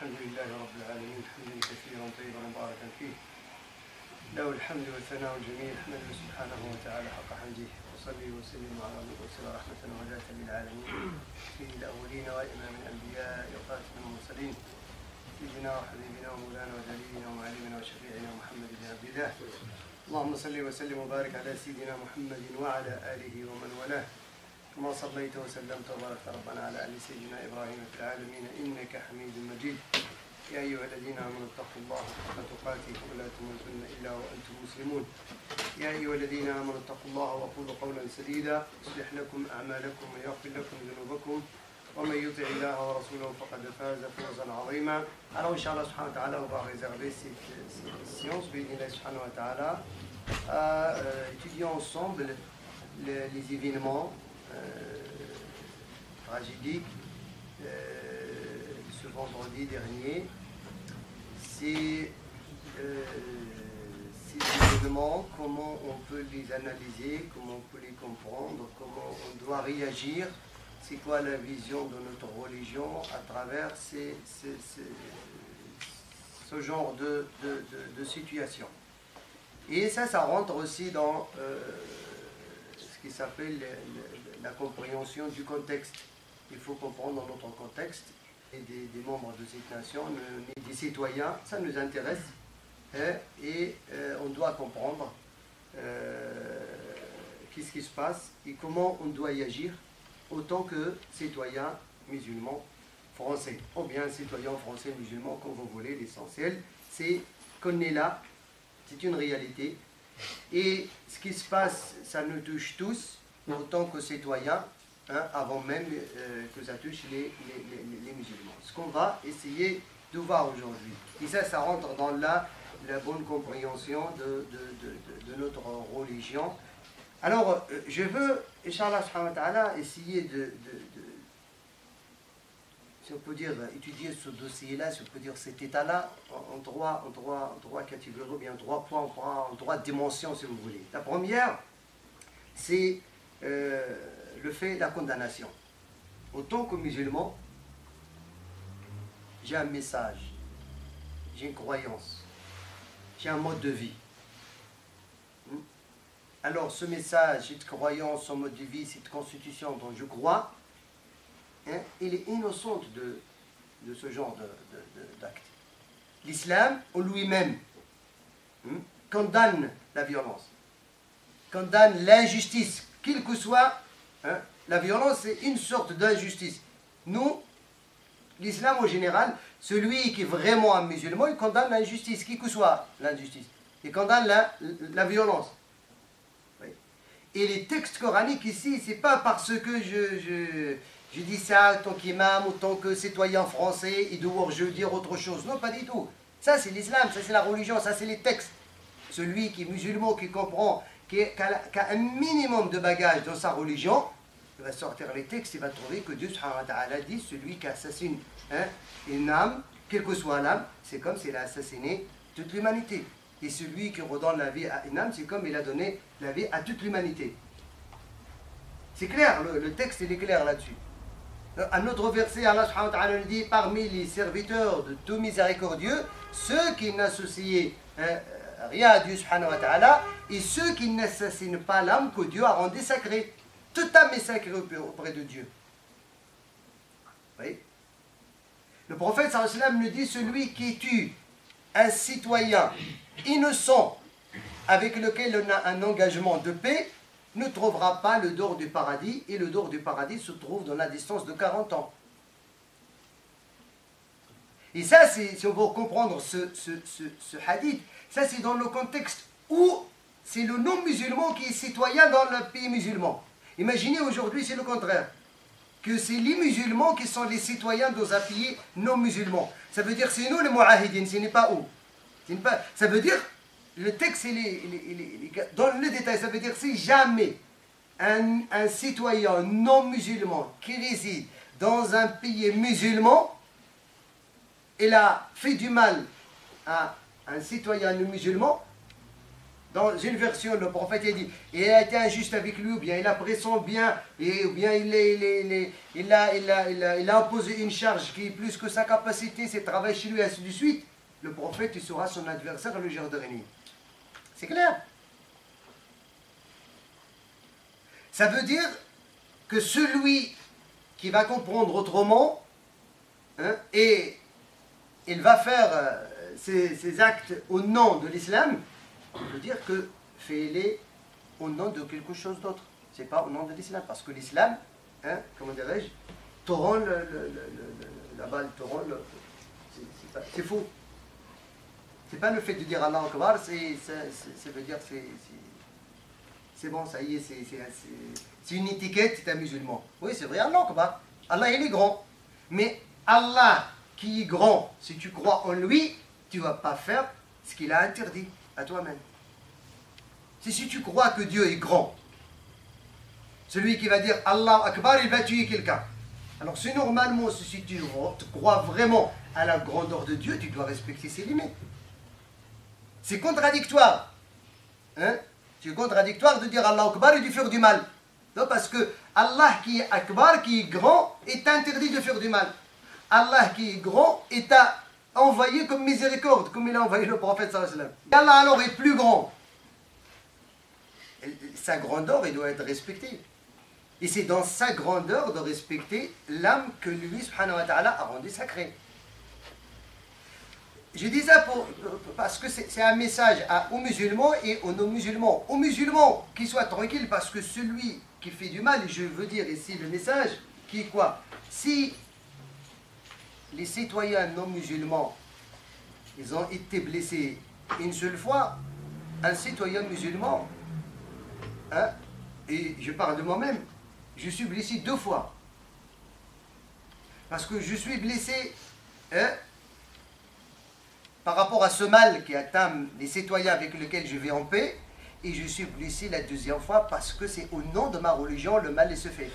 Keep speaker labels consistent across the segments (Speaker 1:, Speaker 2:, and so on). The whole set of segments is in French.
Speaker 1: الحمد لله رب العالمين حمدا كثيرا طيبا مباركا فيه له الحمد والثناء الجميل احمده سبحانه وتعالى حق حمده وصلي وسلم على المرسل رحمة وهداة للعالمين سيد الأولين وإمام الأنبياء وخاتم المرسلين سيدنا وحبيبنا ومولانا ودليلنا ومعلمنا وشفيعنا محمد بن عبد الله اللهم صل وسلم وبارك على سيدنا محمد وعلى آله ومن والاه كما صليت وسلمت وباركت ربنا على آل سيدنا إبراهيم في العالمين إنك حميد مجيد يا أيها الذين آمنوا اتقوا الله حق تقاته ولا تموتن إلا وأنتم مسلمون يا أيها الذين آمنوا اتقوا الله وقولوا قولا سديدا يصلح لكم أعمالكم ويغفر لكم ذنوبكم ومن يطع الله ورسوله فقد فاز فوزا عظيما. Alors Inch'Allah subhanahu wa ta'ala, on va réserver cette séance bi'idhnillah subhanahu wa ta'ala à étudier ensemble les événements tragédiques ce vendredi dernier. Ces événements, comment on peut les analyser, comment on peut les comprendre, comment on doit réagir, c'est quoi la vision de notre religion à travers ce genre de situation. Et ça rentre aussi dans ce qui s'appelle la compréhension du contexte. Il faut comprendre notre contexte et des membres de cette nation, des citoyens, ça nous intéresse et on doit comprendre qu'est-ce qui se passe et comment on doit y agir autant que citoyens musulmans français, ou bien citoyens français musulmans, comme vous voulez. L'essentiel, c'est qu'on est là, c'est une réalité, et ce qui se passe, ça nous touche tous, autant que citoyens, avant même que ça touche les musulmans. Ce qu'on va essayer de voir aujourd'hui. Et ça rentre dans la bonne compréhension de notre religion. Alors, je veux, Inch'Allah subhanahu wa ta'ala, essayer si on peut dire, étudier ce dossier-là, si on peut dire cet état-là, en trois catégories, ou bien trois points, en trois dimensions, si vous voulez. La première, c'est le fait de la condamnation. Autant que musulman, j'ai un message, j'ai une croyance, j'ai un mode de vie. Alors ce message, cette croyance, ce mode de vie, cette constitution dont je crois, il est innocente de ce genre d'acte. L'islam, en lui-même, condamne la violence, condamne l'injustice, quelle que soit. La violence, c'est une sorte d'injustice. Nous, l'islam en général, celui qui est vraiment un musulman, il condamne l'injustice, quelle que soit l'injustice. Il condamne la violence. Oui. Et les textes coraniques ici, c'est pas parce que je dis ça en tant qu'imam, en tant que citoyen français, et dehors je veux dire autre chose. Non, pas du tout. Ça, c'est l'islam, ça, c'est la religion, ça, c'est les textes. Celui qui est musulman, qui comprend, qui a un minimum de bagages dans sa religion, il va sortir les textes, il va trouver que Dieu subhanahu wa ta'ala dit celui qui assassine une âme, quelle que soit l'âme, c'est comme s'il a assassiné toute l'humanité. Et celui qui redonne la vie à une âme, c'est comme il a donné la vie à toute l'humanité. C'est clair, le texte il est clair là-dessus. Un autre verset, Allah subhanahu wa ta'ala dit parmi les serviteurs de tout miséricordieux, ceux qui n'associent rien à Dieu subhanahu wa ta'ala, et ceux qui n'assassinent pas l'âme que Dieu a rendue sacrée. Toute âme est sacrée auprès de Dieu. Oui. Le prophète sallallahu alayhi wa sallam nous dit celui qui tue un citoyen innocent avec lequel on a un engagement de paix ne trouvera pas le dehors du paradis, et le dehors du paradis se trouve dans la distance de 40 ans. Et ça, si on veut comprendre ce hadith, ça c'est dans le contexte où c'est le non-musulman qui est citoyen dans le pays musulman. Imaginez aujourd'hui c'est le contraire, que c'est les musulmans qui sont les citoyens dans un pays non-musulman. Ça veut dire c'est nous les mu'ahidin, ce n'est pas eux. Ça veut dire, le texte dans le détail, ça veut dire si jamais un citoyen non-musulman qui réside dans un pays musulman, il a fait du mal à un citoyen non musulman, Dans une version, le prophète a dit, il a été injuste avec lui, ou bien il a pris son bien, ou bien il a imposé une charge qui est plus que sa capacité, c'est travail chez lui, ainsi de suite. Le prophète, il sera son adversaire le jour dernier. C'est clair. Ça veut dire que celui qui va comprendre autrement, hein, et il va faire ses actes au nom de l'islam, on peut dire que fais-les au nom de quelque chose d'autre. C'est pas au nom de l'islam. Parce que l'islam, hein, comment dirais-je, te rend la balle, te rend le. C'est faux. C'est pas le fait de dire Allah Akbar, ça veut dire c'est bon, ça y est, c'est une étiquette, c'est un musulman. Oui, c'est vrai, Allah Akbar. Allah, il est grand. Mais Allah, qui est grand, si tu crois en lui, tu ne vas pas faire ce qu'il a interdit à toi-même. C'est si tu crois que Dieu est grand. Celui qui va dire Allah Akbar, il va tuer quelqu'un. Alors c'est normalement, si tu crois vraiment à la grandeur de Dieu, tu dois respecter ses limites. C'est contradictoire. Hein? C'est contradictoire de dire Allah Akbar et de faire du mal. Non, parce que Allah qui est Akbar, qui est grand, est interdit de faire du mal. Allah qui est grand est à envoyer comme miséricorde, comme il a envoyé le prophète sallallahu alayhi wa sallam. Allah alors est plus grand. Sa grandeur, il doit être respectée. Et c'est dans sa grandeur de respecter l'âme que lui, subhanahu wa ta'ala, a rendu sacrée. Je dis ça parce que c'est un message aux musulmans et aux non-musulmans. Aux musulmans, qu'ils soient tranquilles, parce que celui qui fait du mal, je veux dire ici le message, qui est quoi? Si les citoyens non-musulmans, ils ont été blessés une seule fois, un citoyen musulman, hein, et je parle de moi-même, je suis blessé 2 fois. Parce que je suis blessé, hein, par rapport à ce mal qui atteint les citoyens avec lesquels je vais en paix, et je suis blessé la 2e fois parce que c'est au nom de ma religion le mal se fait.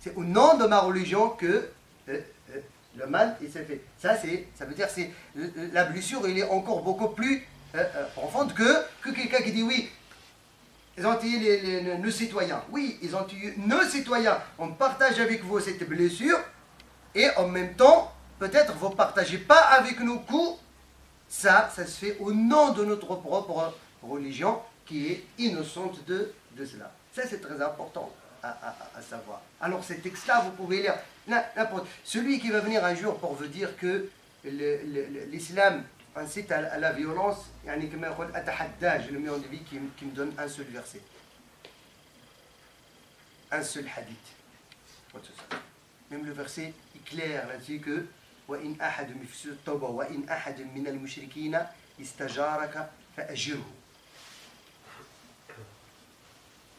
Speaker 1: C'est au nom de ma religion que le mal il se fait. Ça veut dire que la blessure elle est encore beaucoup plus profonde que quelqu'un qui dit oui, ils ont tué nos citoyens. Oui, ils ont tué nos citoyens. On partage avec vous cette blessure et en même temps, peut-être vous ne partagez pas avec nos coups. Ça se fait au nom de notre propre religion qui est innocente de cela. Ça, c'est très important à savoir. Alors, ces textes-là, vous pouvez lire n'importe. Celui qui va venir un jour pour vous dire que l'islam incite à la violence, je le mets en défi qui me donne un seul verset. Un seul hadith. Même le verset est clair là-dessus que وإن أحد في التوبة وإن أحد من المشركين استجارك فأجره.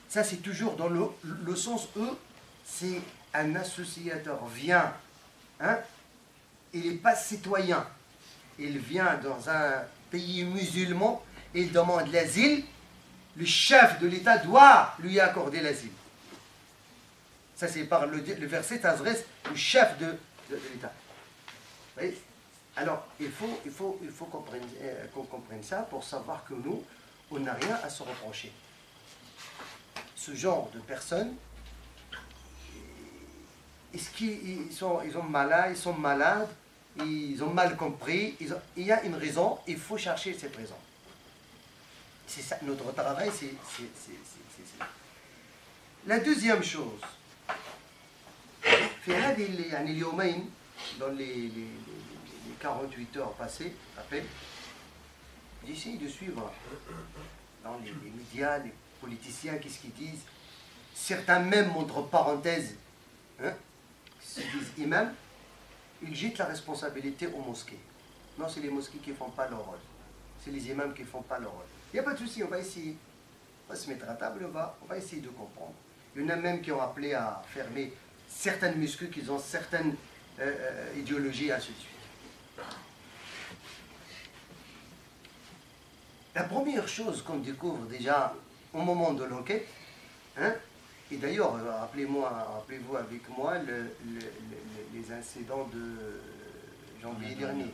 Speaker 1: Ça c'est toujours dans le sens c'est un associateur vient, hein, il n'est pas citoyen, il vient dans un pays musulman, il demande l'asile, le chef de l'État doit lui accorder l'asile. Ça c'est par le verset s'adresse au chef de l'État. Oui. Alors, il faut qu'on comprenne ça pour savoir que nous, on n'a rien à se reprocher. Ce genre de personnes, est-ce qu'ils sont malades, ils ont mal compris, il y a une raison, il faut chercher cette raison. C'est ça, notre travail, c'est ça. La deuxième chose, dans les 48 heures passées, à peine, j'essaie de suivre dans les médias, les politiciens, qu'est-ce qu'ils disent. Certains même, entre parenthèses, hein, se disent imams, ils jettent la responsabilité aux mosquées. Non, c'est les mosquées qui ne font pas leur rôle. C'est les imams qui ne font pas leur rôle. Il n'y a pas de souci, on va essayer. On va se mettre à table, on va essayer de comprendre. Il y en a même qui ont appelé à fermer certaines mosquées, qui ont certaines idéologies, ainsi de suite. La première chose qu'on découvre déjà au moment de l'enquête, hein, et d'ailleurs, rappelez-vous avec moi les incidents de janvier dernier,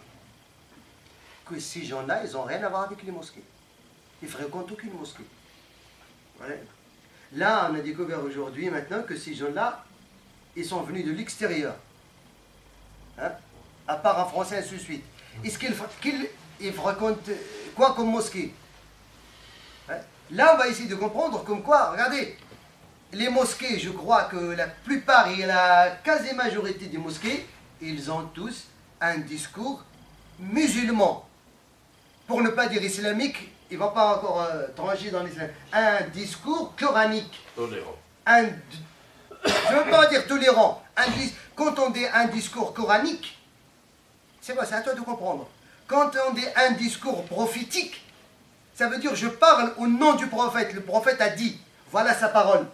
Speaker 1: que ces gens-là, ils n'ont rien à voir avec les mosquées. ils ne fréquentent aucune mosquée. Voilà. Là, on a découvert aujourd'hui, maintenant, que ces gens-là, ils sont venus de l'extérieur. Hein? À part en français, ainsi de suite. Est-ce qu'ils fréquentent quoi comme mosquée? Hein? Là, on va essayer de comprendre comme quoi, regardez, les mosquées, je crois que la plupart et la quasi-majorité des mosquées, ils ont tous un discours musulman. Pour ne pas dire islamique, il ne va pas encore trancher dans l'islam. Un discours coranique.
Speaker 2: Tolérant.
Speaker 1: Je ne veux pas dire tolérant. Quand on dit un discours coranique, c'est quoi? C'est à toi de comprendre. Quand on dit un discours prophétique, ça veut dire je parle au nom du prophète. Le prophète a dit, voilà sa parole.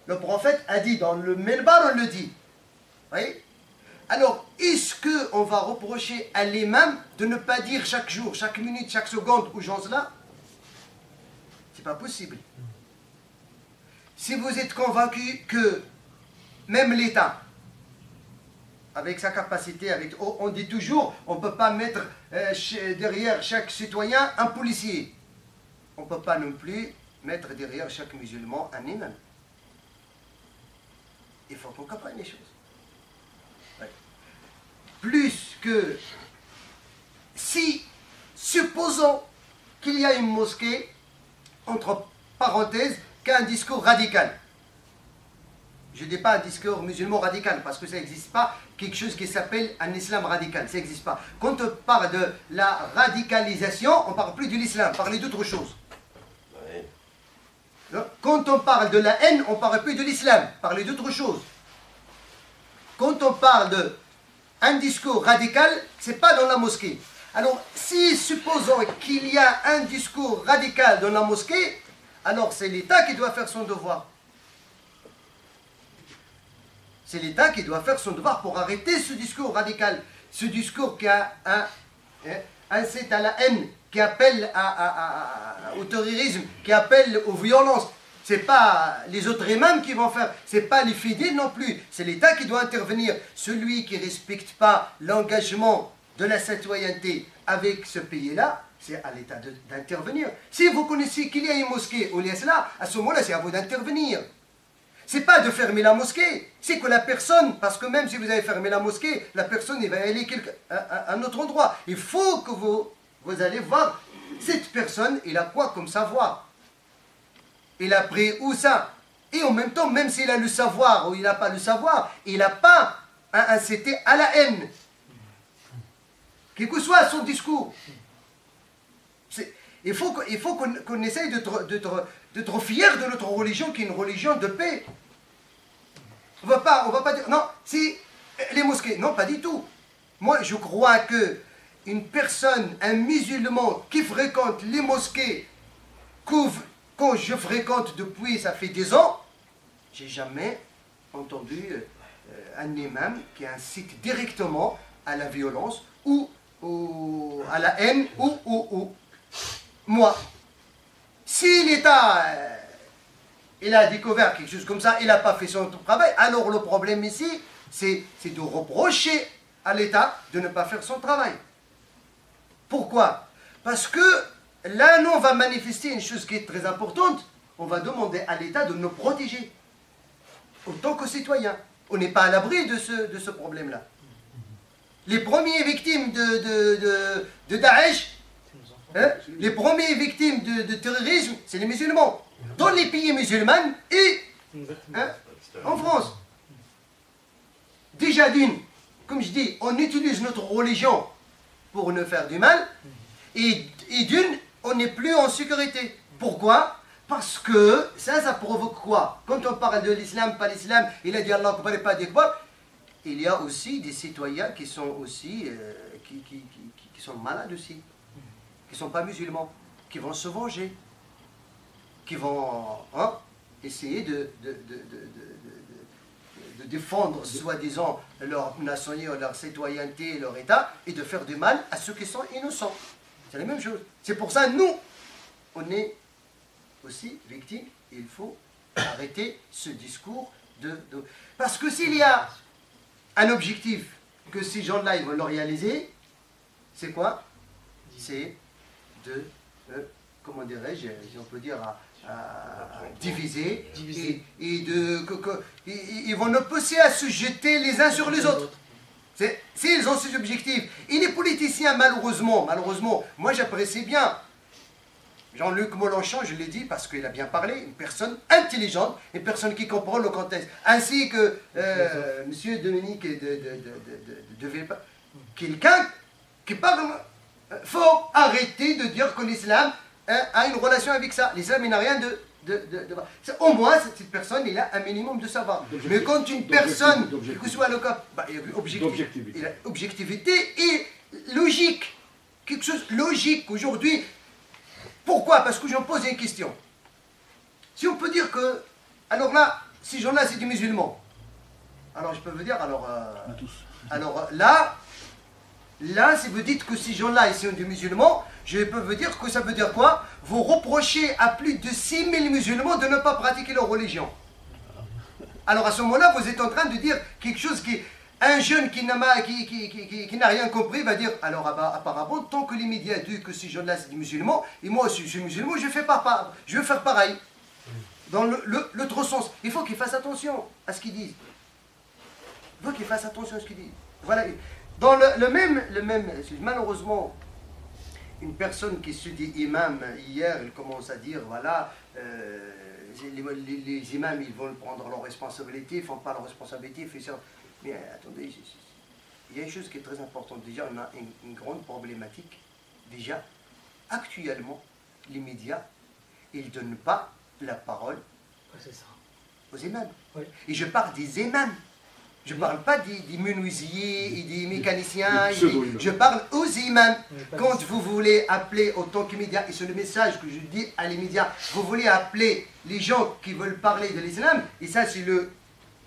Speaker 1: Le prophète a dit, dans le Melbar on le dit. Vous voyez? Alors, est-ce qu'on va reprocher à l'imam de ne pas dire chaque jour, chaque minute, chaque seconde où j'en là? C'est pas possible. Si vous êtes convaincu que même l'État, avec sa capacité, on dit toujours, on ne peut pas mettre derrière chaque citoyen un policier. On ne peut pas non plus mettre derrière chaque musulman un imam. Il faut qu'on comprenne les choses. Ouais. Plus que si, supposons qu'il y a une mosquée, entre parenthèses, qu'un discours radical. Je ne dis pas un discours musulman radical, parce que ça n'existe pas quelque chose qui s'appelle un islam radical. Ça n'existe pas. Quand on parle de la radicalisation, on ne parle plus de l'islam, on parle d'autre chose. Quand on parle de la haine, on ne parle plus de l'islam, on parle d'autre chose. Quand on parle d'un discours radical, ce n'est pas dans la mosquée. Alors, si supposons qu'il y a un discours radical dans la mosquée, alors c'est l'État qui doit faire son devoir. C'est l'État qui doit faire son devoir pour arrêter ce discours radical. Ce discours qui incite à la haine, qui appelle au terrorisme, qui appelle aux violences. Ce n'est pas les autres imams qui vont faire, ce n'est pas les fidèles non plus. C'est l'État qui doit intervenir. Celui qui ne respecte pas l'engagement de la citoyenneté avec ce pays-là, c'est à l'État d'intervenir. Si vous connaissez qu'il y a une mosquée au Liesla, à ce moment-là, c'est à vous d'intervenir. Ce n'est pas de fermer la mosquée, c'est que la personne, parce que même si vous avez fermé la mosquée, la personne elle va aller à un autre endroit. Il faut que vous allez voir, cette personne, il a quoi comme savoir? Il a pris où ça? Et en même temps, même s'il a le savoir ou il n'a pas le savoir, il n'a pas incité à la haine. Quel que soit son discours. Il faut qu'on essaye d'être fier de notre religion, qui est une religion de paix. On va pas dire, non, si les mosquées, non, pas du tout. Moi, je crois que une personne, un musulman qui fréquente les mosquées, quand je fréquente depuis, ça fait 10 ans, j'ai jamais entendu un imam qui incite directement à la violence ou à la haine ou. Moi, si l'État il a découvert quelque chose comme ça, il n'a pas fait son travail, alors le problème ici, c'est de reprocher à l'État de ne pas faire son travail. Pourquoi? Parce que là, nous, on va manifester une chose qui est très importante, on va demander à l'État de nous protéger, autant que citoyens. On n'est pas à l'abri de ce problème-là. Les premières victimes de Daesh, les premières victimes de terrorisme, c'est les musulmans. Dans les pays musulmans et en France. Déjà d'une, comme je dis, on utilise notre religion pour nous faire du mal. Et d'une, on n'est plus en sécurité. Pourquoi? Parce que ça provoque quoi? Quand on parle de l'islam, pas l'islam, il a dit Allah Akbar et pas d'Akbar. Il y a aussi des citoyens qui sont aussi, qui sont malades aussi. Qui ne sont pas musulmans, qui vont se venger, qui vont essayer de défendre soi-disant leur nationalité, leur citoyenneté, leur État, et de faire du mal à ceux qui sont innocents. C'est la même chose. C'est pour ça, nous, on est aussi victimes, et il faut arrêter ce discours Parce que s'il y a un objectif que ces gens-là, ils vont le réaliser, c'est quoi? C'est de comment dirais-je, si on peut dire, à diviser, ils vont ne pousser à se jeter les uns sur les autres. S'ils ont ces objectifs. Et les politiciens, malheureusement, moi j'apprécie bien Jean-Luc Mélenchon, je l'ai dit parce qu'il a bien parlé, une personne intelligente, une personne qui comprend le contexte, ainsi que M. Dominique de Villepin, quelqu'un qui parle. Il faut arrêter de dire que l'islam a une relation avec ça. L'islam, il n'a rien de... Au moins, cette personne, il a un minimum de savoir. Mais quand une personne, quel que soit le cas, il y a objectivité et logique. Quelque chose de logique aujourd'hui. Pourquoi? Parce que je me pose une question. Si on peut dire que, alors là, ces gens-là, c'est des musulmans. Alors je peux vous dire, alors là, si vous dites que ces gens-là, ils sont des musulmans, je peux vous dire que ça veut dire quoi? Vous reprochez à plus de 6000 musulmans de ne pas pratiquer leur religion. Alors à ce moment-là, vous êtes en train de dire quelque chose qui... Un jeune qui n'a rien compris va dire, alors apparemment, tant que les médias disent que ces gens-là c'est des musulmans, et moi aussi je suis musulman, je vais faire pareil. Dans l'autre sens, il faut qu'ils fassent attention à ce qu'ils disent. Il faut qu'ils fassent attention à ce qu'ils disent. Voilà. Dans le même, malheureusement, une personne qui se dit imam, hier, il commence à dire, voilà, les imams, ils vont prendre leurs responsabilités, ils ne font pas leurs responsabilités, ils font ça. Mais attendez, il y a une chose qui est très importante. Déjà, on a une grande problématique. Déjà, actuellement, les médias, ils ne donnent pas la parole aux imams. Oui. Et je parle des imams. Je ne parle pas des menuisiers et des mécaniciens. Je parle aux imams. Quand vous voulez appeler autant que médias, et c'est le message que je dis à les médias, vous voulez appeler les gens qui veulent parler de l'islam, et ça c'est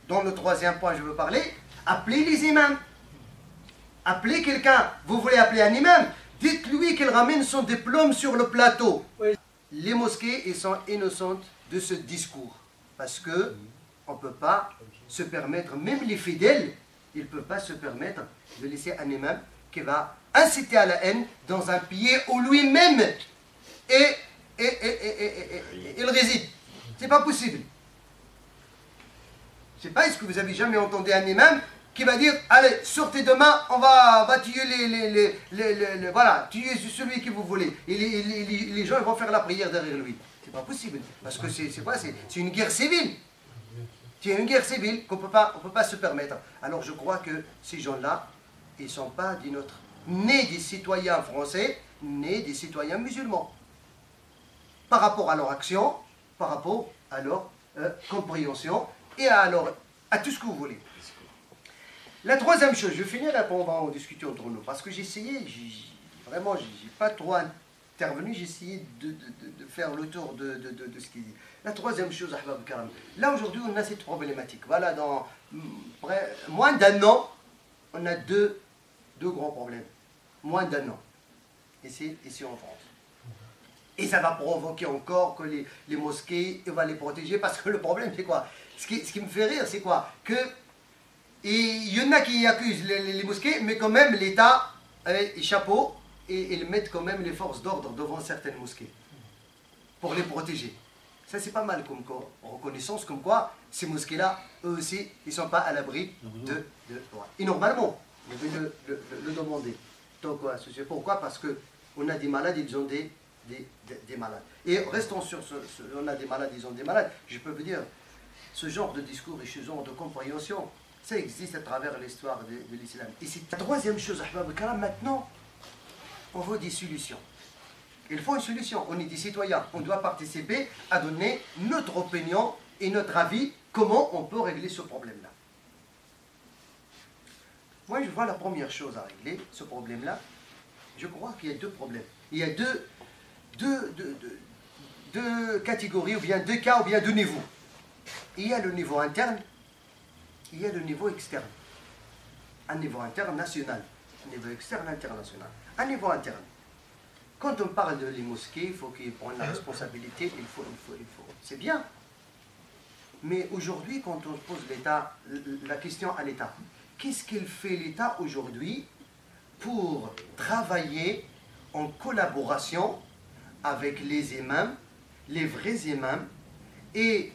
Speaker 1: dans le troisième point je veux parler, appelez les imams. Appelez quelqu'un. Vous voulez appeler un imam, dites-lui qu'il ramène son diplôme sur le plateau. Oui. Les mosquées, elles sont innocentes de ce discours. Parce que on ne peut pas se permettre, même les fidèles, ils ne peuvent pas se permettre de laisser un imam qui va inciter à la haine dans un pays où lui-même il réside. C'est pas possible. Je ne sais pas, est-ce que vous avez jamais entendu un imam qui va dire, allez, sortez demain, on va tuer voilà, tuer celui que vous voulez. Et les gens vont faire la prière derrière lui. C'est pas possible. Parce que c'est quoi? C'est une guerre civile. C'est une guerre civile qu'on peut pas se permettre. Alors je crois que ces gens-là, ils ne sont pas nés des citoyens français, nés des citoyens musulmans. Par rapport à leur action, par rapport à leur compréhension et à tout ce que vous voulez. La troisième chose, je finis là, on va en discuter entre nous, parce que j'ai essayé, vraiment, j'ai pas trop intervenu, j'ai essayé de faire le tour de ce qu'il dit. La troisième chose, Ahbab Karam, là aujourd'hui on a cette problématique. Voilà, dans moins d'un an, on a deux grands problèmes. Moins d'un an, ici en France. Et ça va provoquer encore que les mosquées, on va les protéger, parce que le problème c'est quoi? Ce qui me fait rire, c'est quoi? Il y en a qui accusent les mosquées, mais quand même l'État, chapeau, et ils mettent quand même les forces d'ordre devant certaines mosquées pour les protéger. Ça c'est pas mal comme reconnaissance, comme quoi ces mosquées-là, eux aussi, ils ne sont pas à l'abri de... Et normalement, on devait le demander. Donc, pourquoi? Parce qu'on a des malades, ils ont des malades. Et restons sur on a des malades, ils ont des malades. Je peux vous dire, ce genre de discours et ce genre de compréhension, ça existe à travers l'histoire de l'islam. Et c'est la troisième chose, Ahbab Karam, maintenant, on veut des solutions. Il faut une solution. On est des citoyens. On doit participer à donner notre opinion et notre avis, comment on peut régler ce problème-là. Moi, je vois la première chose à régler, ce problème-là. Je crois qu'il y a deux problèmes. Il y a deux catégories, ou bien deux cas, ou bien deux niveaux. Il y a le niveau interne, il y a le niveau externe. Un niveau interne national, un niveau externe international. Un niveau interne. Quand on parle de les mosquées, il faut qu'ils prennent la responsabilité, il faut. C'est bien. Mais aujourd'hui, quand on pose la question à l'État, qu'est-ce qu'il fait l'État aujourd'hui pour travailler en collaboration avec les imams, les vrais imams, et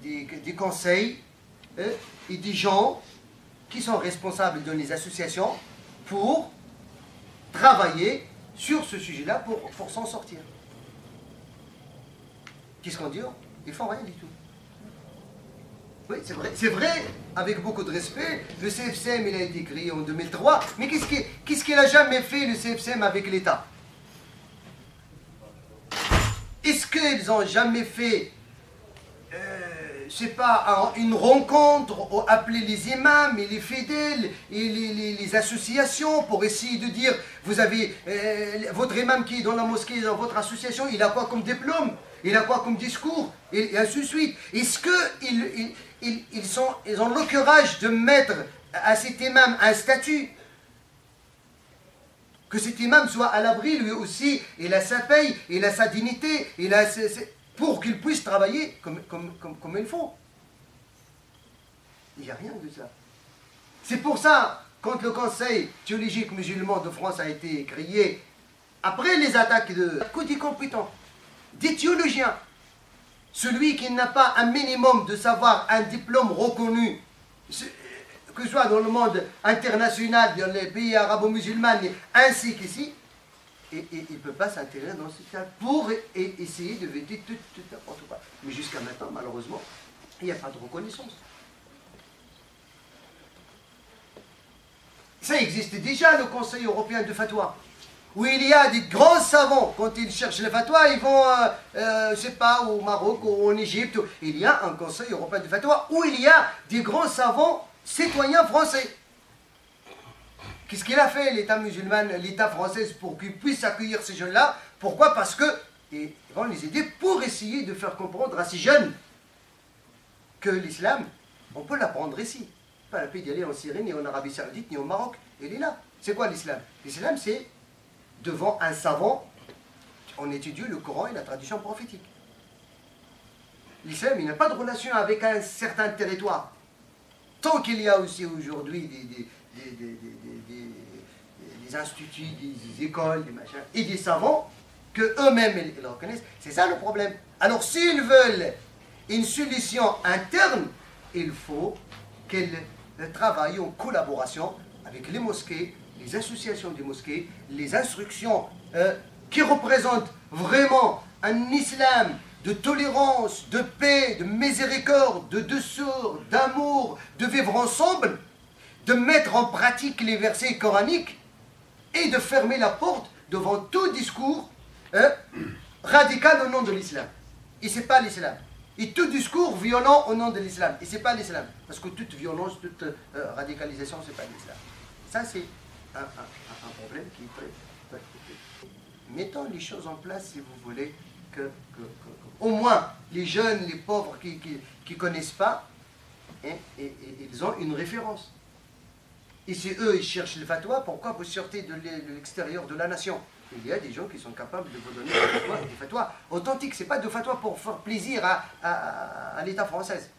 Speaker 1: des conseils et des gens qui sont responsables dans les associations pour travailler sur ce sujet-là pour s'en sortir. Qu'est-ce qu'on dit? Ils font rien du tout. Oui, c'est vrai, avec beaucoup de respect, le CFCM il a été créé en 2003, mais qu'est-ce qu'il a jamais fait le CFCM avec l'État? Est-ce qu'ils n'ont jamais fait, je sais pas, une rencontre, appeler les imams et les fidèles et les associations pour essayer de dire, vous avez votre imam qui est dans la mosquée, dans votre association, il a quoi comme diplôme? Il a quoi comme discours? Et ainsi de suite. Est-ce qu'ils ont le courage de mettre à cet imam un statut? Que cet imam soit à l'abri, lui aussi, il a sa paye, il a sa dignité, pour qu'il puisse travailler comme il faut. Il n'y a rien de ça. C'est pour ça, quand le Conseil théologique musulman de France a été créé, après les attaques des compétents, des théologiens, celui qui n'a pas un minimum de savoir, un diplôme reconnu, que ce soit dans le monde international, dans les pays arabo-musulmans, ainsi qu'ici, et il ne peut pas s'intéresser dans ce cas pour essayer de vêtir tout n'importe quoi. Mais jusqu'à maintenant, malheureusement, il n'y a pas de reconnaissance. Ça existe déjà, le Conseil européen de fatwa, où il y a des grands savants, quand ils cherchent les fatwas, ils vont, je ne sais pas, au Maroc ou en Égypte, il y a un Conseil européen de fatwa, où il y a des grands savants citoyens français. Qu'est-ce qu'il a fait l'État musulman, l'État français, pour qu'il puisse accueillir ces jeunes-là? Pourquoi? Parce qu'ils vont les aider pour essayer de faire comprendre à ces jeunes que l'islam, on peut l'apprendre ici. Pas la peine d'y aller en Syrie, ni en Arabie Saoudite, ni au Maroc. Il est là. C'est quoi l'islam? L'islam, c'est devant un savant, on étudie le Coran et la tradition prophétique. L'islam, il n'a pas de relation avec un certain territoire. Tant qu'il y a aussi aujourd'hui des instituts, des écoles, des machins, et des savants, que eux-mêmes ils le reconnaissent, c'est ça le problème. Alors s'ils veulent une solution interne, il faut qu'ils travaillent en collaboration avec les mosquées, les associations des mosquées, les instructions qui représentent vraiment un islam de tolérance, de paix, de miséricorde, de douceur, d'amour, de vivre ensemble, de mettre en pratique les versets coraniques et de fermer la porte devant tout discours radical au nom de l'islam. Et ce n'est pas l'islam. Et tout discours violent au nom de l'islam. Et ce n'est pas l'islam. Parce que toute violence, toute radicalisation, ce n'est pas l'islam. Ça, c'est un problème qui est très... Mettons les choses en place, si vous voulez, au moins les jeunes, les pauvres qui ne connaissent pas, ils ont une référence. Et si eux, ils cherchent le fatwa, pourquoi vous sortez de l'extérieur de la nation? Il y a des gens qui sont capables de vous donner des fatwas authentiques. Ce n'est pas de fatwa pour faire plaisir à l'État français.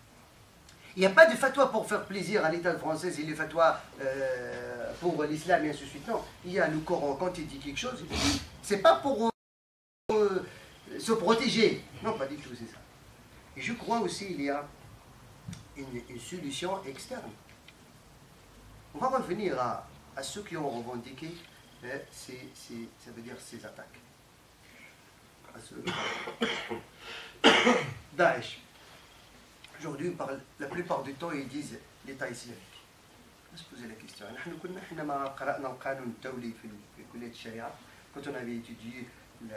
Speaker 1: Il n'y a pas de fatwa pour faire plaisir à l'État français et les fatwas pour l'islam et ainsi de suite. Non, il y a le Coran, quand il dit quelque chose, ce n'est pas pour se protéger. Non, pas du tout, c'est ça. Et je crois aussi qu'il y a une solution externe. On va revenir à ceux qui ont revendiqué ça veut dire ces attaques. Daesh. Aujourd'hui, la plupart du temps, ils disent l'État islamique. On va se poser la question. Quand on avait étudié la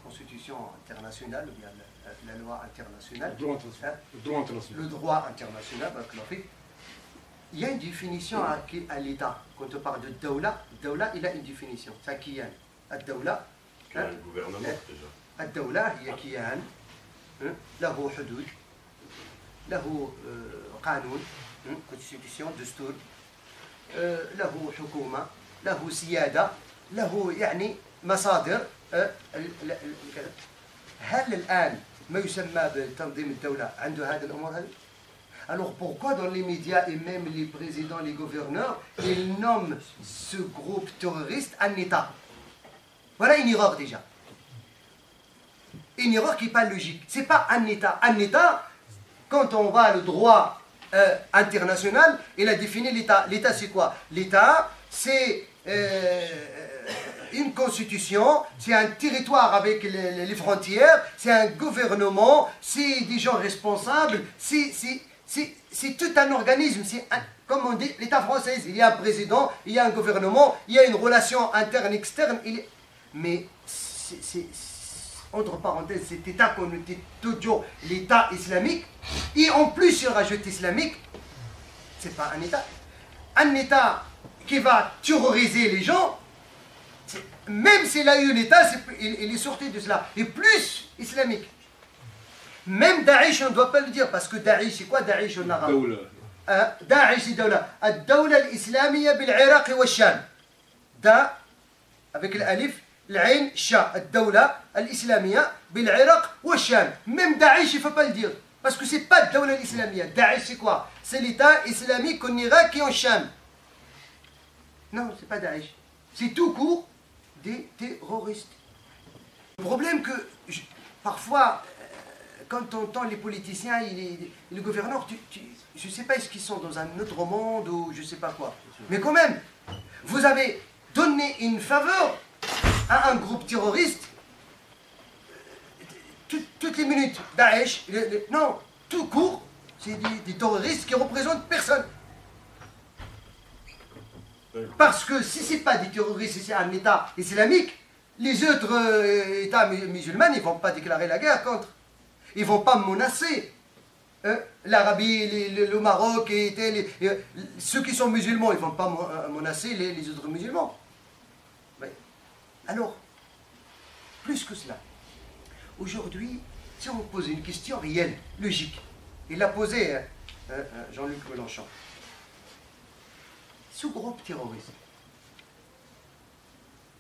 Speaker 1: Constitution internationale, ou bien la loi internationale, le droit international, il y a une définition à l'État. Quand on parle de Dawla, il a une définition. C'est Kiyan. Ad-Dawla,
Speaker 2: le gouvernement déjà.
Speaker 1: Ad-Dawla, il y a Kiyan, له حدود, له قانون, constitution, دستور, له حكومة, له سيادة, له يعني مصادر. هل الآن ما يسمى بتنظيم الدولة عنده هذه الأمور هذه؟ Alors pourquoi dans les médias et même les présidents, les gouverneurs, ils nomment ce groupe terroriste un État? Voilà une erreur déjà. Une erreur qui n'est pas logique. Ce n'est pas un État. Un État, quand on va au droit international, il a défini l'État. L'État, c'est quoi? L'État, c'est une constitution, c'est un territoire avec les frontières, c'est un gouvernement, c'est des gens responsables, c'est tout un organisme. Comme on dit, l'État français, il y a un président, il y a un gouvernement, il y a une relation interne-externe. Mais entre parenthèses, cet État qu'on dit toujours l'État islamique, et en plus il rajoute islamique, c'est pas un État. Un État qui va terroriser les gens, même s'il a eu l'État, il est sorti de cela. Et plus islamique. Même Daesh, on ne doit pas le dire, parce que Daesh, c'est quoi Daesh en arabe? Daesh, c'est Dawla. Ad-Dawla al-Islamiyya bil-Iraq wa Sham. Da, avec l'alif, l'Ain, Sha. Ad-Dawla al-Islamiyya bil-Iraq wa Sham. Même Daesh, il ne faut pas le dire. Parce que ce n'est pas Ad-Dawla al-Islamiyya. Daesh, c'est quoi? C'est l'État islamique en Irak et en Sham. Non, ce n'est pas Daesh. C'est tout court des terroristes. Le problème que, parfois, quand on entend les politiciens et les gouverneurs, je ne sais pas, est-ce qu'ils sont dans un autre monde ou je ne sais pas quoi. Mais quand même, vous avez donné une faveur à un groupe terroriste toutes les minutes. Daesh, non, tout court, c'est des terroristes qui représentent personne. Parce que si ce n'est pas des terroristes, si c'est un État islamique, les autres États musulmans, ils ne vont pas déclarer la guerre contre. Ils ne vont pas menacer l'Arabie, le Maroc, ceux qui sont musulmans, ils ne vont pas menacer les autres musulmans. Mais, alors, plus que cela, aujourd'hui, si on pose une question réelle, logique, il l'a posé Jean-Luc Mélenchon. Ce groupe terroriste,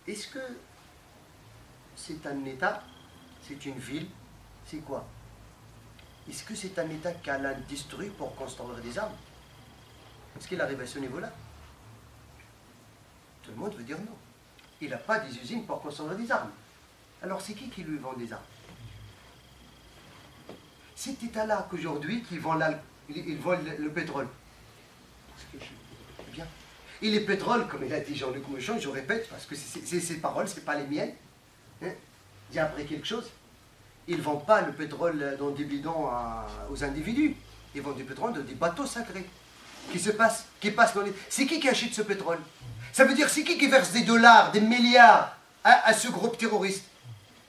Speaker 1: est-ce que c'est un État, c'est une ville, c'est quoi? Est-ce que c'est un État qui a l'industrie pour construire des armes? Est-ce qu'il arrive à ce niveau-là? Tout le monde veut dire non. Il n'a pas des usines pour construire des armes. Alors c'est qui lui vend des armes? Cet État-là qu'aujourd'hui, ils vendent le pétrole. Bien. Et les pétroles, comme il a dit Jean-Luc Mélenchon, je répète, parce que c'est ses paroles, ce n'est pas les miennes. Hein? J'ai appris quelque chose. Ils ne vendent pas le pétrole dans des bidons aux individus. Ils vendent du pétrole dans des bateaux sacrés. Qui passent dans les... C'est qui achète ce pétrole? Ça veut dire c'est qui verse des dollars, des milliards à ce groupe terroriste?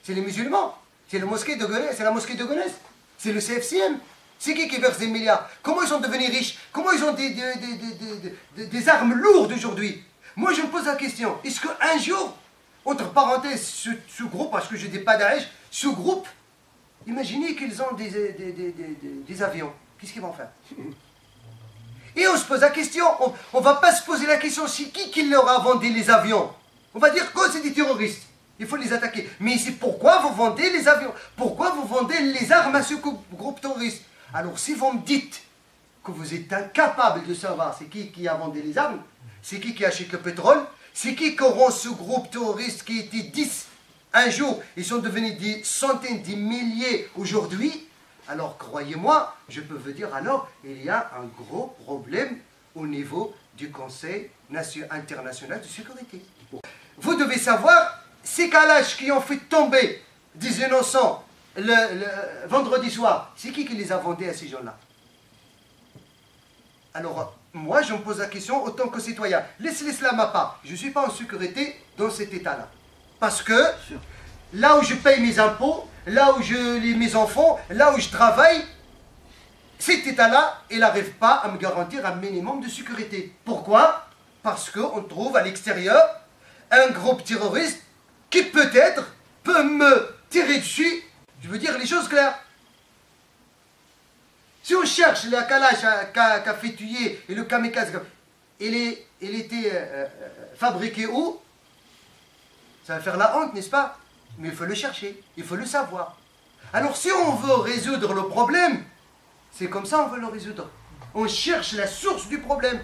Speaker 1: C'est les musulmans. C'est la mosquée de Gonesse. C'est le CFCM. C'est qui verse des milliards? Comment ils sont devenus riches? Comment ils ont des armes lourdes aujourd'hui? Moi je me pose la question, est-ce qu'un jour, entre parenthèses, ce groupe, parce que je ne dis pas Daesh, ce groupe, imaginez qu'ils ont des avions. Qu'est-ce qu'ils vont faire? Et on se pose la question, on ne va pas se poser la question, c'est qui leur a vendu les avions? On va dire que c'est des terroristes, il faut les attaquer. Mais c'est pourquoi vous vendez les avions? Pourquoi vous vendez les armes à ce groupe terroriste? Alors si vous me dites que vous êtes incapable de savoir c'est qui a vendu les armes, c'est qui achète le pétrole, c'est qui rend ce groupe terroriste qui était 10 un jour, ils sont devenus des centaines, des milliers aujourd'hui, alors croyez-moi, je peux vous dire alors, il y a un gros problème au niveau du Conseil international de sécurité. Vous devez savoir, ces Kalash qui ont fait tomber des innocents le vendredi soir, c'est qui les a vendus à ces gens-là? Alors, moi, je me pose la question, autant que citoyen, laisse l'islam à part. Je ne suis pas en sécurité dans cet état-là. Parce que, là où je paye mes impôts, là où mes enfants, là où je travaille, cet état-là, il n'arrive pas à me garantir un minimum de sécurité. Pourquoi? Parce qu'on trouve à l'extérieur un groupe terroriste qui peut-être peut me tirer dessus. Je veux dire les choses claires. Si on cherche le Kalash qu'a fait tuer et le kamikaze, il était fabriqué où? Ça va faire la honte, n'est-ce pas? Mais il faut le chercher, il faut le savoir. Alors si on veut résoudre le problème, c'est comme ça on veut le résoudre. On cherche la source du problème.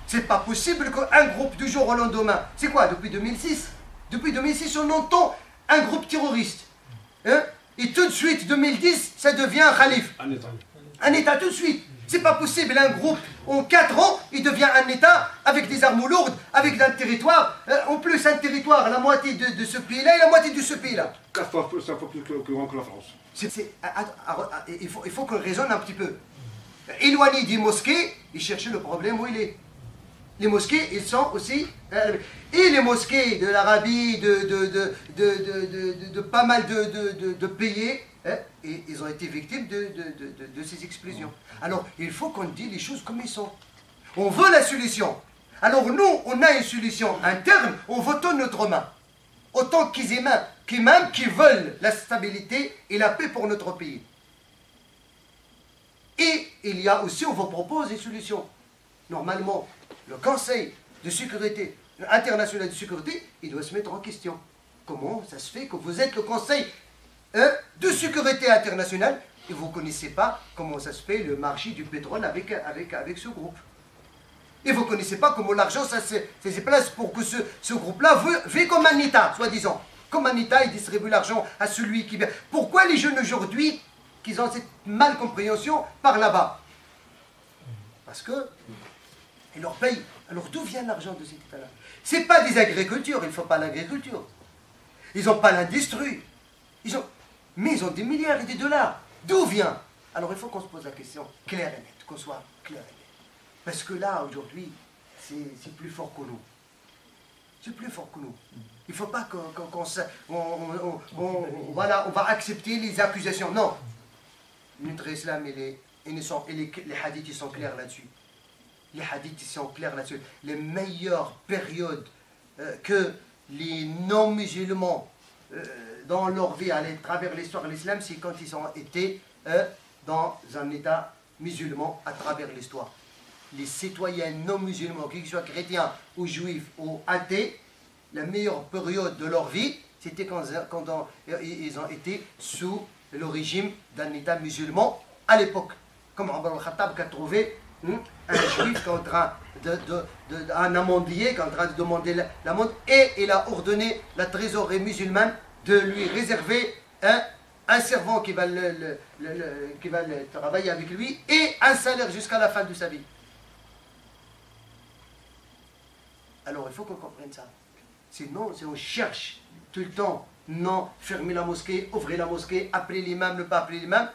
Speaker 1: C'est pas possible qu'un groupe du jour au lendemain, c'est quoi, depuis 2006? Depuis 2006, on entend un groupe terroriste. Hein? Et tout de suite, 2010, ça devient un calife. Un État tout de suite. C'est pas possible, un groupe, en 4 ans, il devient un État avec des armes lourdes, avec un territoire. En plus, un territoire, la moitié de ce pays-là et la moitié de ce pays-là.
Speaker 2: 5 fois plus grand que la France.
Speaker 1: Il faut qu'on raisonne un petit peu. Éloigné des mosquées, et chercher le problème où il est. Les mosquées, ils sont aussi... et les mosquées de l'Arabie, de pas mal de pays, hein, et ils ont été victimes de ces explosions. Alors, il faut qu'on dise les choses comme ils sont. On veut la solution. Alors nous, on a une solution interne, on vote notre main. Autant qu'ils aiment, qui veulent la stabilité et la paix pour notre pays. Et il y a aussi, on vous propose des solutions. Normalement, le Conseil de sécurité, international de sécurité, il doit se mettre en question. Comment ça se fait que vous êtes le Conseil de sécurité internationale et vous ne connaissez pas comment ça se fait le marché du pétrole avec ce groupe? Et vous ne connaissez pas comment l'argent ça se place pour que ce groupe-là vit comme un État, soi-disant. Comme un État, il distribue l'argent à celui qui vient. Pourquoi les jeunes aujourd'hui, qu'ils ont cette malcompréhension par là-bas? Parce que ils leur payent. Alors d'où vient l'argent de cet État-là? Ce n'est pas des agricultures, il ne faut pas l'agriculture. Ils n'ont pas l'industrie. Mais ils ont des milliards et des dollars. D'où vient? Alors il faut qu'on se pose la question claire et nette, qu'on soit clair et net. Parce que là, aujourd'hui, c'est plus fort que nous. C'est plus fort que nous. Il ne faut pas on va accepter les accusations. Non. Notre islam, les hadiths, ils sont clairs là-dessus. Les hadiths, ils sont clairs là-dessus. Les meilleures périodes que les non-musulmans, dans leur vie, à travers l'histoire de l'islam, c'est quand ils ont été dans un état musulman à travers l'histoire. Les citoyens non-musulmans, qu'ils soient chrétiens ou juifs ou athées, la meilleure période de leur vie, c'était quand ils ont été sous le régime d'un État musulman à l'époque. Comme Omar al-Khattab qui a trouvé un juif qui est en train un amandier qui est en train de demander l'amende, et il a ordonné la trésorerie musulmane de lui réserver un servant qui va travailler avec lui et un salaire jusqu'à la fin de sa vie. Alors il faut qu'on comprenne ça. Sinon, si on cherche tout le temps, non, fermer la mosquée, ouvrir la mosquée, appeler l'imam, ne pas appeler l'imam,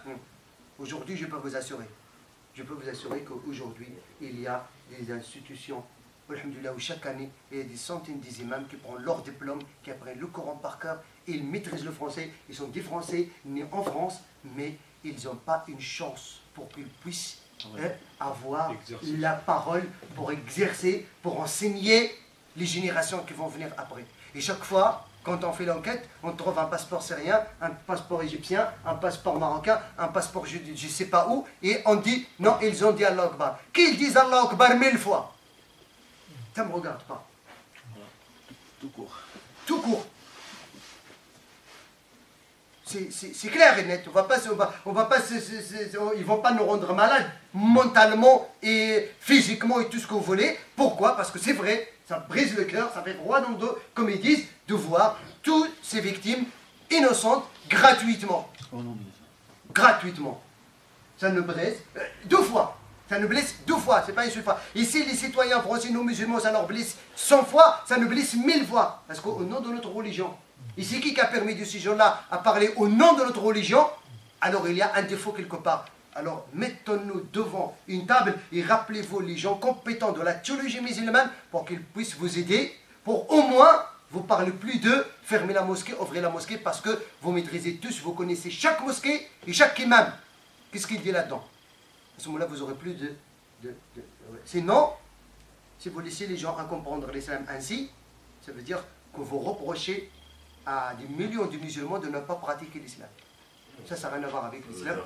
Speaker 1: aujourd'hui je peux vous assurer. Je peux vous assurer qu'aujourd'hui, il y a des institutions, alhamdoulilah, où chaque année, il y a des centaines d'imams qui prennent leur diplôme, qui apprennent le Coran par cœur, ils maîtrisent le français, ils sont des Français nés en France, mais ils n'ont pas une chance pour qu'ils puissent avoir la parole, pour exercer, pour enseigner les générations qui vont venir après. Et chaque fois, quand on fait l'enquête, on trouve un passeport syrien, un passeport égyptien, un passeport marocain, un passeport je ne sais pas où, et on dit, non, ils ont dit Allah Akbar. Qu'ils disent Allah Akbar 1000 fois. Ça ne me regarde pas.
Speaker 2: Tout court.
Speaker 1: Tout court. C'est clair et net. Ils ne vont pas nous rendre malades mentalement et physiquement et tout ce que vous voulez. Pourquoi? Parce que c'est vrai, ça brise le cœur, ça fait froid dans le dos, comme ils disent, de voir toutes ces victimes innocentes gratuitement. Gratuitement. Ça nous blesse 2 fois. Ça nous blesse 2 fois, c'est pas une seule fois. Ici, les citoyens français, nos musulmans, ça leur blesse 100 fois, ça nous blesse 1000 fois. Parce qu'au nom de notre religion, ici, qui a permis de ces gens-là à parler au nom de notre religion, alors il y a un défaut quelque part. Alors mettons-nous devant une table et rappelez-vous les gens compétents de la théologie musulmane pour qu'ils puissent vous aider, pour au moins vous parler plus de fermer la mosquée, ouvrir la mosquée, parce que vous maîtrisez tous, vous connaissez chaque mosquée et chaque imam. Qu'est-ce qu'il dit là-dedans? À ce moment-là, vous aurez plus de... Sinon, si vous laissez les gens à comprendre l'islam ainsi, ça veut dire que vous reprochez à des millions de musulmans de ne pas pratiquer l'islam. Ça n'a rien à voir avec l'islam.